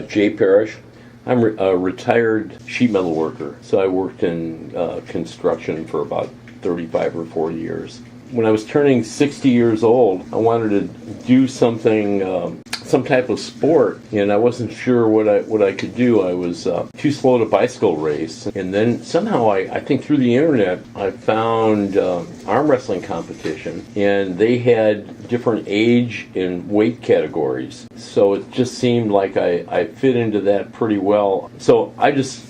Jay Parrish. I'm a retired sheet metal worker, so I worked in construction for about 35 or 40 years. When I was turning 60 years old, I wanted to do something, some type of sport, and I wasn't sure what I could do. I was too slow to bicycle race, and then somehow I think through the internet I found arm wrestling competition, and they had different age and weight categories. So it just seemed like I fit into that pretty well. So I just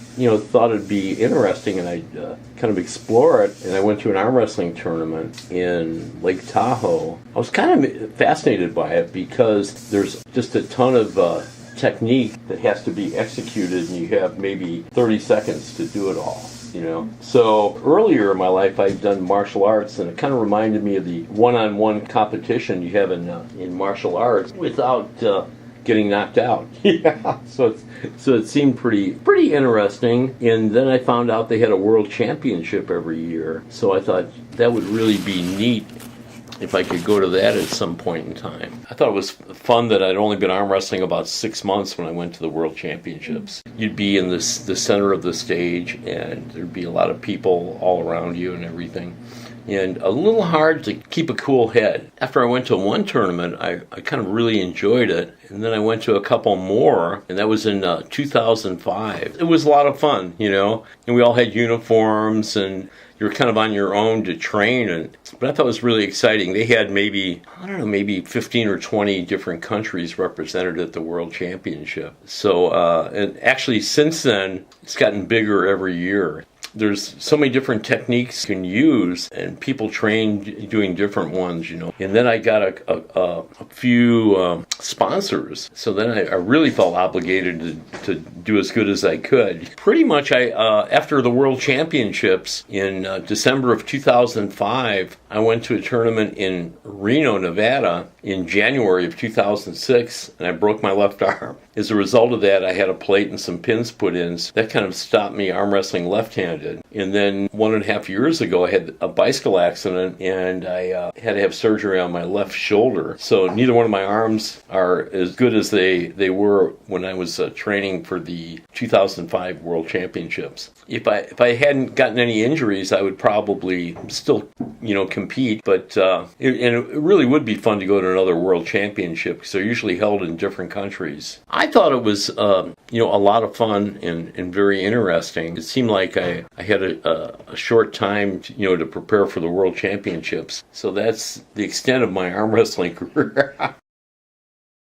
thought it'd be interesting, and I'd kind of explore it. And I went to an arm wrestling tournament in Lake Tahoe. I was kind of fascinated by it because there's just a ton of technique that has to be executed, and you have maybe 30 seconds to do it all. So earlier in my life, I'd done martial arts, and it kind of reminded me of the one-on-one competition you have in martial arts without getting knocked out. Yeah. So it seemed pretty interesting. And then I found out they had a world championship every year. So I thought that would really be neat if I could go to that at some point in time. I thought it was fun that I'd only been arm wrestling about 6 months when I went to the world championships. You'd be in the center of the stage, and there'd be a lot of people all around you and everything. And a little hard to keep a cool head. After I went to one tournament, I kind of really enjoyed it. And then I went to a couple more, and that was in 2005. It was a lot of fun, and we all had uniforms, and you were kind of on your own to train. But I thought it was really exciting. They had maybe 15 or 20 different countries represented at the World Championship. So, and actually since then, it's gotten bigger every year. There's so many different techniques you can use, and people train doing different ones, And then I got a few sponsors, so then I really felt obligated to do as good as I could. Pretty much, after the World Championships in December of 2005, I went to a tournament in Reno, Nevada in January of 2006, and I broke my left arm. As a result of that, I had a plate and some pins put in. So that kind of stopped me arm wrestling left-handed. And then 1.5 years ago, I had a bicycle accident, and I had to have surgery on my left shoulder. So neither one of my arms are as good as they were when I was training for the 2005 World Championships. If I hadn't gotten any injuries, I would probably still compete. But it really would be fun to go to another World Championship because they're usually held in different countries. I thought it was a lot of fun and very interesting. It seemed like I had a short time to prepare for the World Championships. So that's the extent of my arm wrestling career.